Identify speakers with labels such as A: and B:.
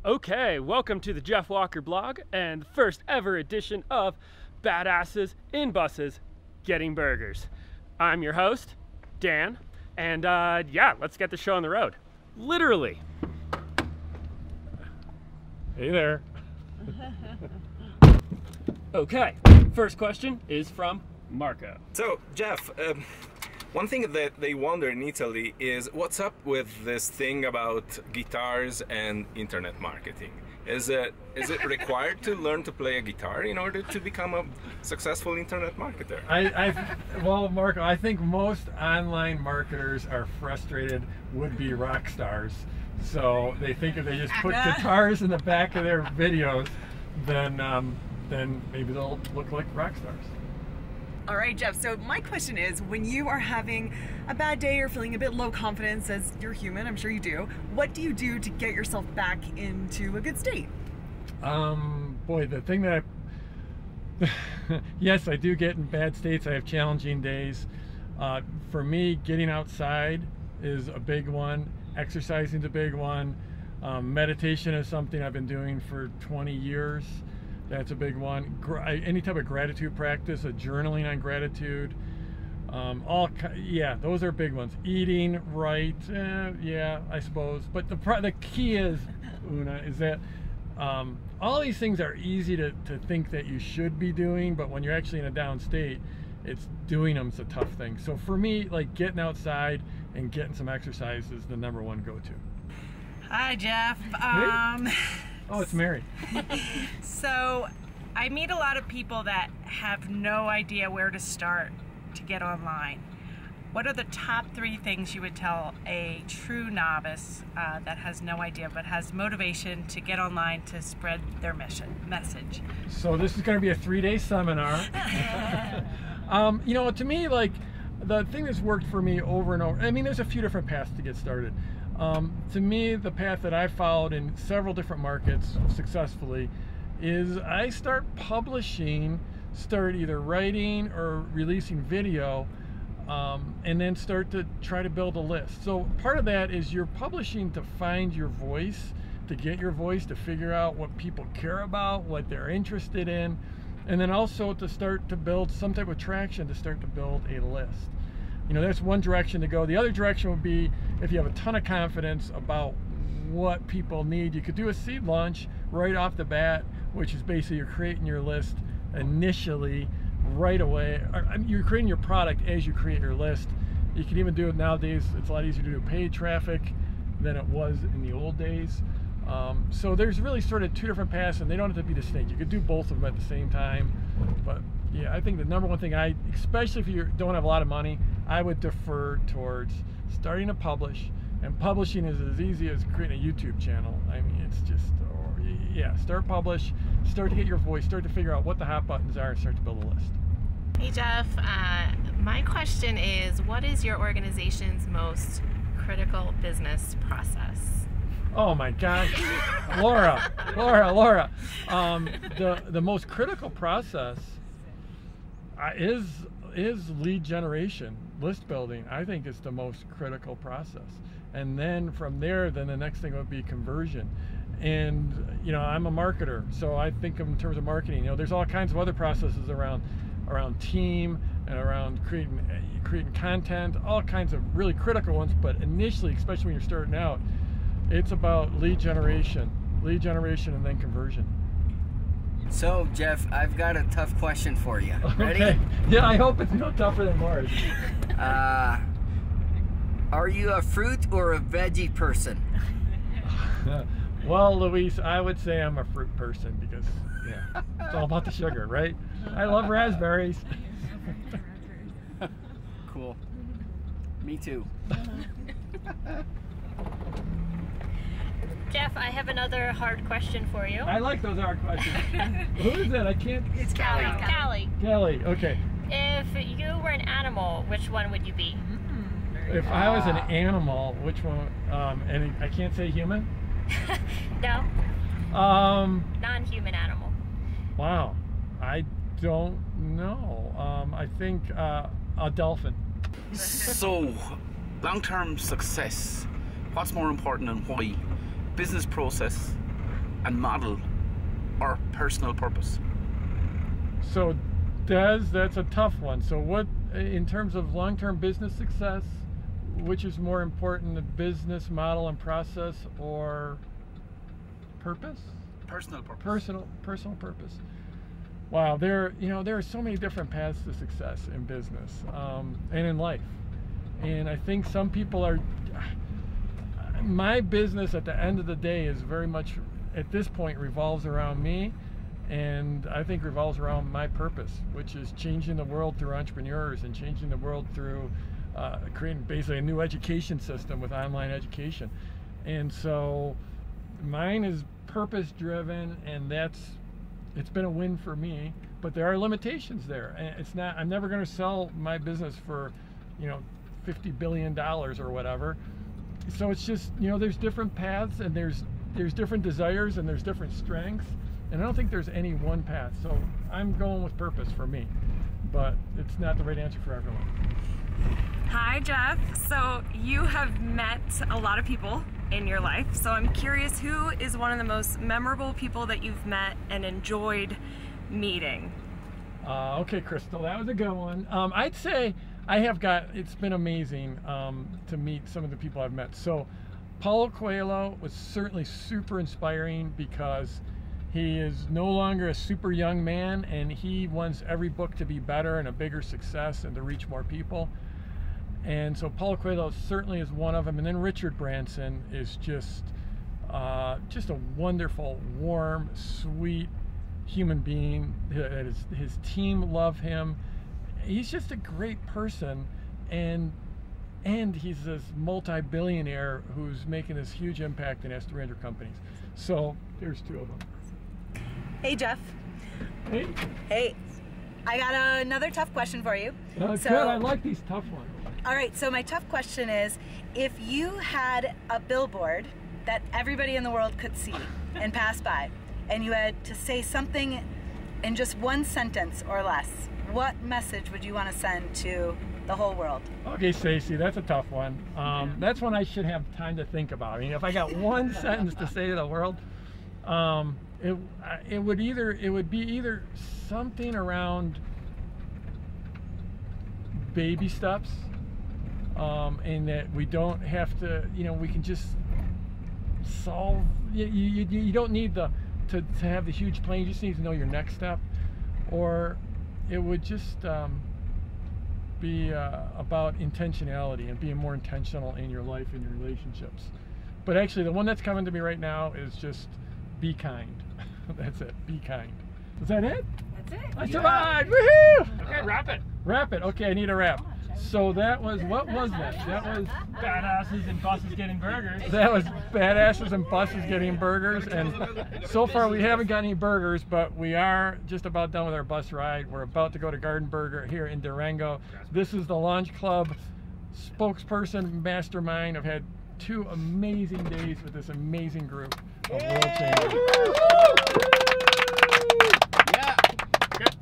A: Okay, welcome to the Jeff Walker blog and the first ever edition of Badasses in Buses Getting Burgers. I'm your host, Dan, and yeah, let's get the show on the road. Literally. Hey there. Okay, first question is from Marco.
B: So, Jeff, one thing that they wonder in Italy is what's up with this thing about guitars and internet marketing? Is it required to learn to play a guitar in order to become a successful internet marketer?
C: Well, Marco, I think most online marketers are frustrated would-be rock stars. So they think if they just put guitars in the back of their videos, then maybe they'll look like rock stars.
D: All right, Jeff, so my question is, when you are having a bad day or feeling a bit low confidence, as you're human, I'm sure you do, what do you do to get yourself back into a good state?
C: Boy, the thing that yes, I do get in bad states. I have challenging days. For me, getting outside is a big one. Exercising is a big one. Meditation is something I've been doing for 20 years. That's a big one. Any type of gratitude practice, a journaling on gratitude. Yeah, those are big ones. Eating right, yeah, I suppose. But the key is, Una, is that all these things are easy to think that you should be doing, but when you're actually in a down state, it's doing them's a tough thing. So for me, like getting outside and getting some exercise is the #1 go-to.
E: Hi, Jeff.
C: Oh, it's Mary.
E: So I meet a lot of people that have no idea where to start to get online. What are the top 3 things you would tell a true novice that has no idea but has motivation to get online to spread their message?
C: So this is going to be a 3-day seminar. You know, to me, like the thing that's worked for me over and over, I mean, there's a few different paths to get started. To me, the path that I followed in several different markets successfully is I start publishing, start either writing or releasing video, and then start to try to build a list. So part of that is you're publishing to find your voice, to get your voice, to figure out what people care about, what they're interested in, and then also to start to build some type of traction, to start to build a list. You know, that's one direction to go. The other direction would be if you have a ton of confidence about what people need, you could do a seed launch right off the bat, which is basically you're creating your list initially right away. You're creating your product as you create your list. You can even do it nowadays. It's a lot easier to do paid traffic than it was in the old days. So there's really sort of 2 different paths, and they don't have to be distinct. You could do both of them at the same time. But yeah, I think the #1 thing, especially if you don't have a lot of money, I would defer towards starting to publish. And publishing is as easy as creating a YouTube channel. I mean, it's just, yeah, start publish, start to get your voice, start to figure out what the hot buttons are, and start to build a list.
F: Hey Jeff, my question is, what is your organization's most critical business process?
C: Oh my gosh, Laura. The most critical process is lead generation, list building. I think it's the most critical process. And then from there, then the next thing would be conversion. And you know, I'm a marketer, so I think in terms of marketing. You know, there's all kinds of other processes around team and around creating content, all kinds of really critical ones. But initially, especially when you're starting out, it's about lead generation, and then conversion.
G: So, Jeff, I've got a tough question for you. Ready?
C: Okay. Yeah, I hope it's no tougher than Mars.
G: Are you a fruit or a veggie person?
C: Well, Luis, I would say I'm a fruit person because, yeah, it's all about the sugar, right? I love raspberries.
G: Cool. Me too.
H: Jeff, I have another hard question for you.
C: I like those hard questions. Who is that? I can't.
D: It's Callie.
C: Kelly, okay.
H: If you were an animal, which one would you be?
C: If I was an animal, which one? And I can't say human?
H: No. Non-human animal.
C: Wow. I don't know. I think a dolphin.
I: So, long-term success, what's more important and why? Business process and model our personal purpose?
C: So, Des, that's a tough one. So what, in terms of long-term business success, which is more important, the business model and process or purpose?
I: Personal purpose.
C: Personal purpose. Wow, there are so many different paths to success in business and in life. And I think some people are, my business at the end of the day is very much, at this point, revolves around me, and I think revolves around my purpose, which is changing the world through entrepreneurs and changing the world through creating basically a new education system with online education. And so mine is purpose driven, and it's been a win for me, but there are limitations there. And it's not, I'm never going to sell my business for, $50 billion or whatever. So it's just, there's different paths, and there's different desires, and there's different strengths, and I don't think there's any one path. So I'm going with purpose for me, but it's not the right answer for everyone.
J: Hi, Jeff. So you have met a lot of people in your life. So I'm curious, who is one of the most memorable people that you've met and enjoyed meeting?
C: Okay, Crystal, that was a good one. I'd say it's been amazing to meet some of the people I've met. So Paulo Coelho was certainly super inspiring because he is no longer a super young man, and he wants every book to be better and a bigger success and to reach more people. And so Paulo Coelho certainly is one of them. And then Richard Branson is just a wonderful, warm, sweet human being. His team love him. He's just a great person, and he's this multi-billionaire who's making this huge impact and has 300 companies. So there's two of them.
K: Hey, Jeff.
C: Hey.
K: Hey. I got another tough question for you.
C: Good. I like these tough ones.
K: All right, so my tough question is, if you had a billboard that everybody in the world could see and pass by, and you had to say something in just one sentence or less, what message would you want to send to the whole world?
C: Okay, Stacey, that's a tough one. That's one I should have time to think about. I mean, if I got one sentence to say to the world, it would be either something around baby steps, and that we don't have to, we can just solve. You don't need to have the huge plan. You just need to know your next step. Or it would just be about intentionality and being more intentional in your life and your relationships. But actually, the one that's coming to me right now is just be kind. That's it. Be kind. Is that it?
K: That's it.
C: I survived! Woohoo!
A: Okay, wrap it.
C: Wrap it. Okay, I need a wrap. So that was, what was that? That was
A: Badasses and buses getting burgers.
C: That was badasses and buses getting burgers, and so far we haven't got any burgers, but we are just about done with our bus ride. We're about to go to Garden Burger here in Durango. This is the Launch Club spokesperson mastermind. I've had 2 amazing days with this amazing group of world changers.
I: Yeah.
A: Good.